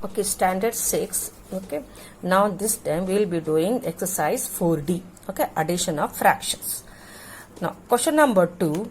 Okay, standard 6. Okay, now this time we will be doing exercise 4D. Okay, addition of fractions. Now question number 2.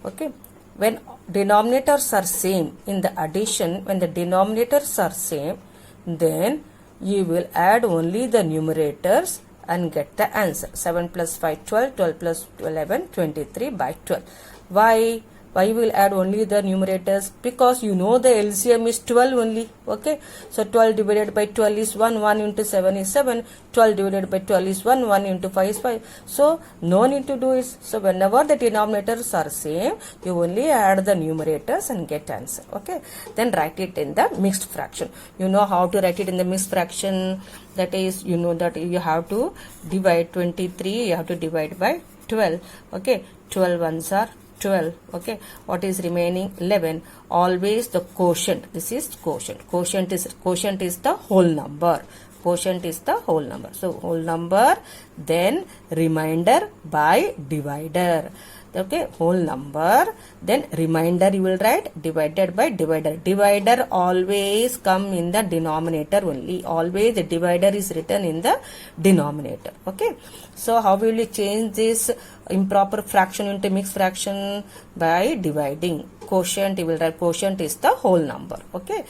Okay, when denominators are same in the addition, when the denominators are same, then you will add only the numerators and get the answer. 7 plus 5 12, 12 plus 11 23 by 12. Why will add only the numerators? Because you know the LCM is 12 only. Okay, so 12 divided by 12 is 1, 1 into 7 is 7, 12 divided by 12 is 1, 1 into 5 is 5. So no need to do it. So whenever the denominators are same, you only add the numerators and get answer. Okay, then write it in the mixed fraction. You know how to write it in the mixed fraction. That is, you know that you have to divide 23, you have to divide by 12. Okay, 12 ones are 12. Okay, what is remaining? 11. Always the quotient. This is quotient. Quotient is the whole number. Quotient is the whole number. So whole number, then remainder by divider. Okay, whole number, then remainder you will write divided by divider. Divider always come in the denominator only. Always the divider is written in the denominator. Okay, so how will you change this improper fraction into mixed fraction? By dividing. Quotient you will write, quotient is the whole number. Okay,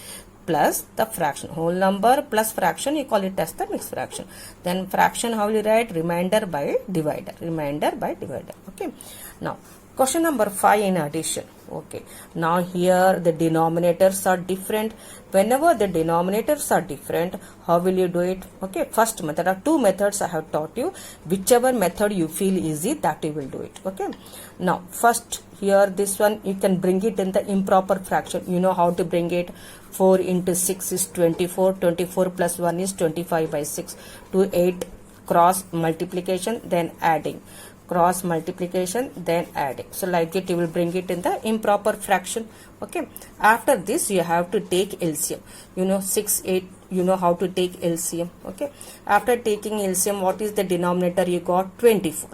plus the fraction. Whole number plus fraction, you call it as the mixed fraction. Then fraction, how will you write? Remainder by divider. Remainder by divider. Okay, now question number 5 in addition. Okay, now here the denominators are different. Whenever the denominators are different, how will you do it? Okay, first method. There are two methods I have taught you. Whichever method you feel easy, that you will do it. Okay, now first here this one you can bring it in the improper fraction. You know how to bring it. 4 into 6 is 24. 24 plus 1 is 25 by 6. To 8 cross multiplication, then adding. Cross multiplication, then adding. So like it, you will bring it in the improper fraction. Okay, after this you have to take LCM. You know 6, 8, you know how to take LCM. Okay, after taking LCM, what is the denominator? You got 24.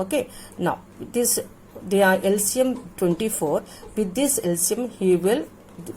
Okay, now this the LCM 24. With this LCM he will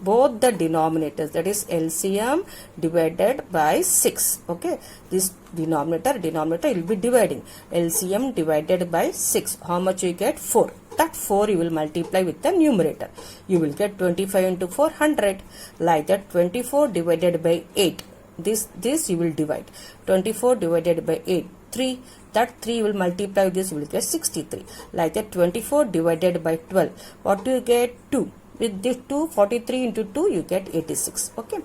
both the denominators, that is LCM divided by 6. Okay, this denominator will be dividing. LCM divided by 6. How much you get? 4. That 4 you will multiply with the numerator. You will get 25 into 4, 100. Like that, 24 divided by 8. This you will divide. 24 divided by 8, 3. That 3 will multiply with this, you will get 63. Like that, 24 divided by 12. What do you get? 2. With this 2, 43 into 2, you get 86. Okay,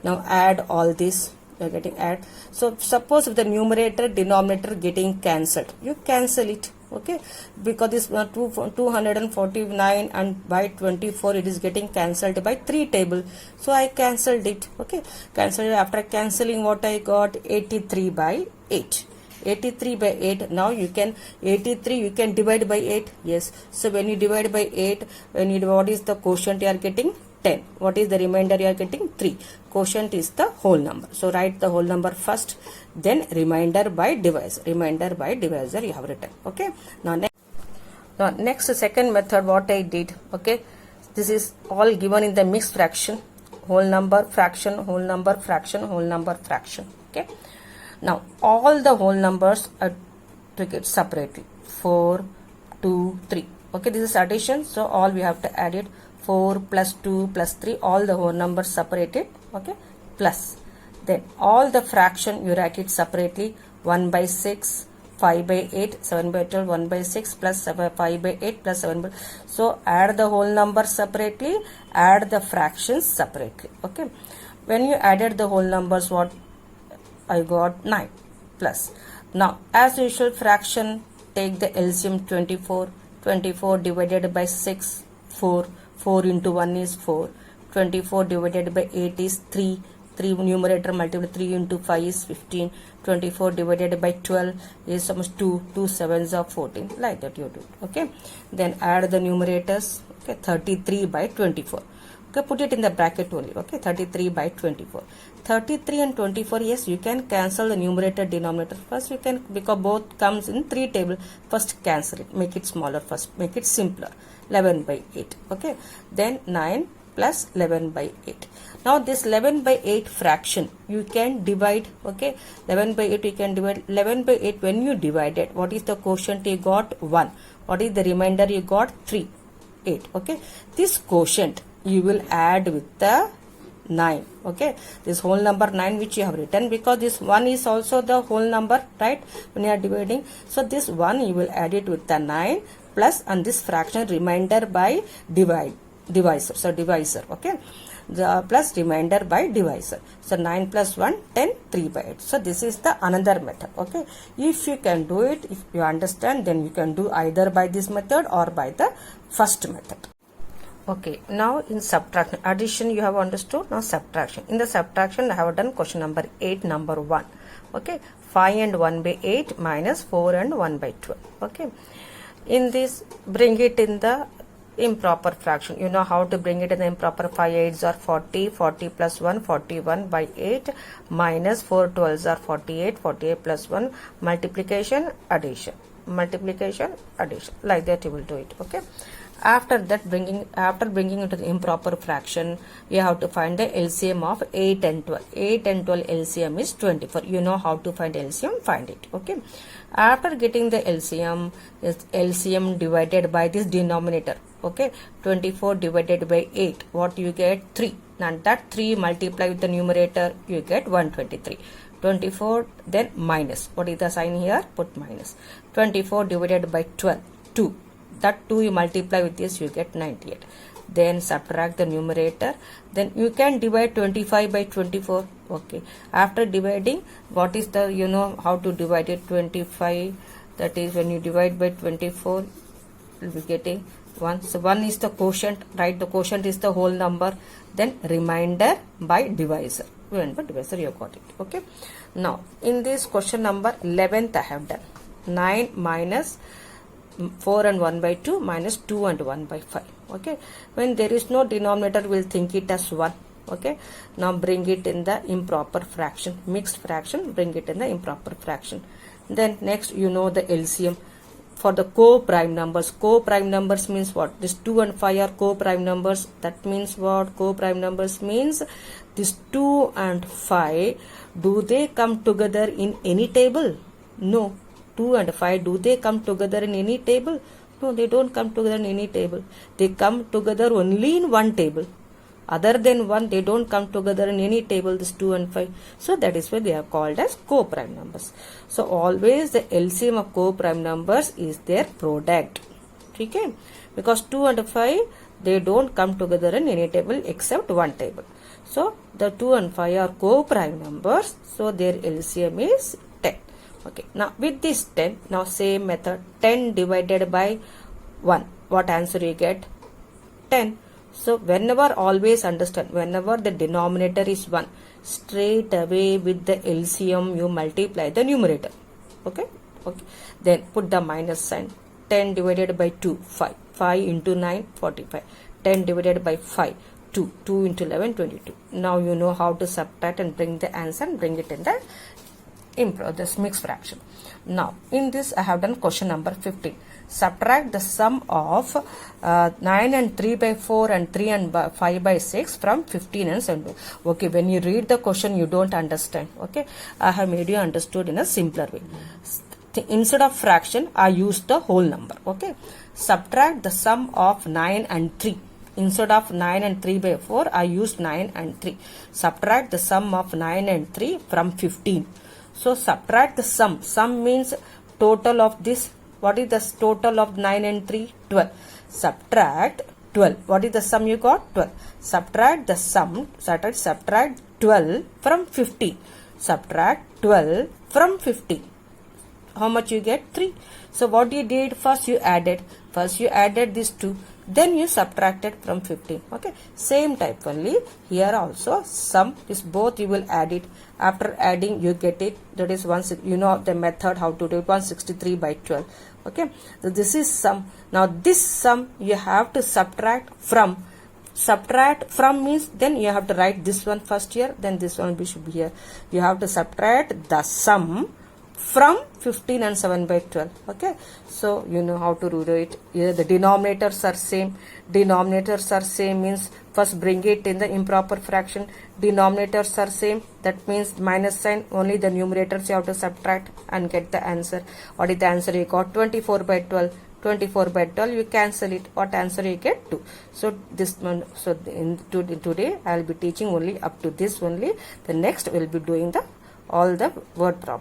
now add all this. You are getting add. So suppose if the numerator denominator getting cancelled, you cancel it. Okay, because this 249 and by 24 it is getting cancelled by 3 table. So I cancelled it. Okay, cancelled. After cancelling, what I got? 83 by 8. 83 by 8. Now you can 83 you can divide by 8. Yes, so when you divide by 8, what is the quotient you are getting? 10. What is the remainder you are getting? 3. Quotient is the whole number. So write the whole number first, then remainder by divisor. Remainder by divisor you have written. Okay, now next second method what I did. Okay, this is all given in the mixed fraction. Whole number, fraction, whole number, fraction, whole number, fraction. Okay, now all the whole numbers are took it separately. 4, 2, 3. Okay, this is addition, so all we have to add it. 4 plus 2 plus 3, all the whole numbers separated. Okay, plus then all the fraction you write it separately. 1 by 6, 5 by 8, 7 by 12, 1 by 6 plus 5 by 8 plus 7 by. So add the whole number separately, add the fractions separately. Okay, when you added the whole numbers, what I got? 9 plus. Now as usual, fraction, take the LCM 24. 24 divided by 6, 4. 4 into 1 is 4. 24 divided by 8 is 3. 3 numerator multiply 3 into 5 is 15. 24 divided by 12 is almost 2. 2 sevens are 14. Like that you do. Okay, then add the numerators. Okay, 33 by 24. Okay, put it in the bracket only. Okay, 33 by 24. 33 and 24, yes, you can cancel the numerator denominator. First you can, because both comes in 3 table. First cancel it, make it smaller first, make it simpler. 11 by 8. Okay, then 9 plus 11 by 8. Now this 11 by 8 fraction you can divide, okay, 11 by 8 you can divide. 11 by 8 when you divide it, what is the quotient you got? 1. What is the remainder you got? 3, 8, okay. This quotient you will add with the 9, okay, this whole number 9 which you have written, because this 1 is also the whole number, right, when you are dividing. So this 1 you will add it with the 9 plus, and this fraction remainder by divisor, so divisor, okay, the plus remainder by divisor. So 9 plus 1, 10, 3 by 8. So this is the another method, okay. If you can do it, if you understand, then you can do either by this method or by the first method. Okay, now in subtraction, addition you have understood. Now subtraction. In the subtraction I have done question number 8, number 1. Okay, 5 and 1 by 8 minus 4 and 1 by 12. Okay, in this bring it in the improper fraction. You know how to bring it in the improper. 5 8s are 40, 40 plus 1, 41 by 8 minus 4 12s are 48, 48 plus 1, multiplication, addition, multiplication, addition, like that you will do it. Okay, after that after bringing it to the improper fraction, you have to find the LCM of 8 and 12. 8 and 12 LCM is 24. You know how to find LCM, find it. Okay, after getting the LCM, is LCM divided by this denominator. Okay, 24 divided by 8, what you get? 3, and that 3 multiply with the numerator, you get 123. 24, then minus, what is the sign here? Put minus. 24 divided by 12, 2, that 2 you multiply with this, you get 98. Then subtract the numerator, then you can divide 25 by 24. Okay, after dividing, what is the, you know how to divide it? 25, that is when you divide by 24, you will be getting 1. So 1 is the quotient, right? The quotient is the whole number. Then remainder by divisor. We went by divisor, you have got it. Okay, now in this question number 11th I have done 9 minus 4 and 1 by 2 minus 2 and 1 by 5. Okay, when there is no denominator, we'll think it as 1. Okay, now bring it in the improper fraction, mixed fraction, bring it in the improper fraction. Then next, you know the LCM for the co-prime numbers. Co-prime numbers means what? This 2 and 5 are co-prime numbers. That means what? Co-prime numbers means this 2 and 5, do they come together in any table? No. 2 and 5, do they come together in any table? No, they don't come together in any table. They come together only in one table. Other than one, they don't come together in any table, this 2 and 5. So that is why they are called as co-prime numbers. So always the LCM of co-prime numbers is their product. Okay? Because 2 and 5, they don't come together in any table except one table. So the 2 and 5 are co-prime numbers. So their LCM is 10. Okay, now with this 10, now same method, 10 divided by 1, what answer you get? 10. So whenever, always understand, whenever the denominator is 1, straight away with the LCM you multiply the numerator. Okay, okay, then put the minus sign. 10 divided by 2, 5, 5 into 9, 45, 10 divided by 5, 2, 2 into 11, 22. Now you know how to subtract and bring the answer and bring it in the this mixed fraction. Now in this I have done question number 15. Subtract the sum of 9 and 3 by 4 and 3 and 5 by 6 from 15 and 7. Okay, when you read the question you don't understand. Okay, I have made you understood in a simpler way. Instead of fraction I use the whole number. Okay, subtract the sum of 9 and 3. Instead of 9 and 3 by 4 I used 9 and 3. Subtract the sum of 9 and 3 from 15. So subtract the sum. Sum means total of this. What is the total of 9 and 3? 12. Subtract 12. What is the sum you got? 12. Subtract the sum. Subtract 12 from 15. Subtract 12 from 15. How much you get? 3. So what you did? First you added. First you added these 2. Then you subtracted from 15. Okay, same type only here also. Sum is both, you will add it. After adding you get it, that is 1. You know the method how to do it. 163 by 12. Okay, so this is sum. Now this sum you have to subtract from. Subtract from means then you have to write this one first here, then this one should be here. You have to subtract the sum from 15 and 7 by 12. Okay, so you know how to do it. Here the denominators are same. Denominators are same means First bring it in the improper fraction. Denominators are same. That means minus sign. Only the numerators you have to subtract and get the answer. What is the answer you got? 24 by 12. 24 by 12, you cancel it. What answer you get? 2. So this one, so today I will be teaching only up to this only. The next will be doing the all the word problem.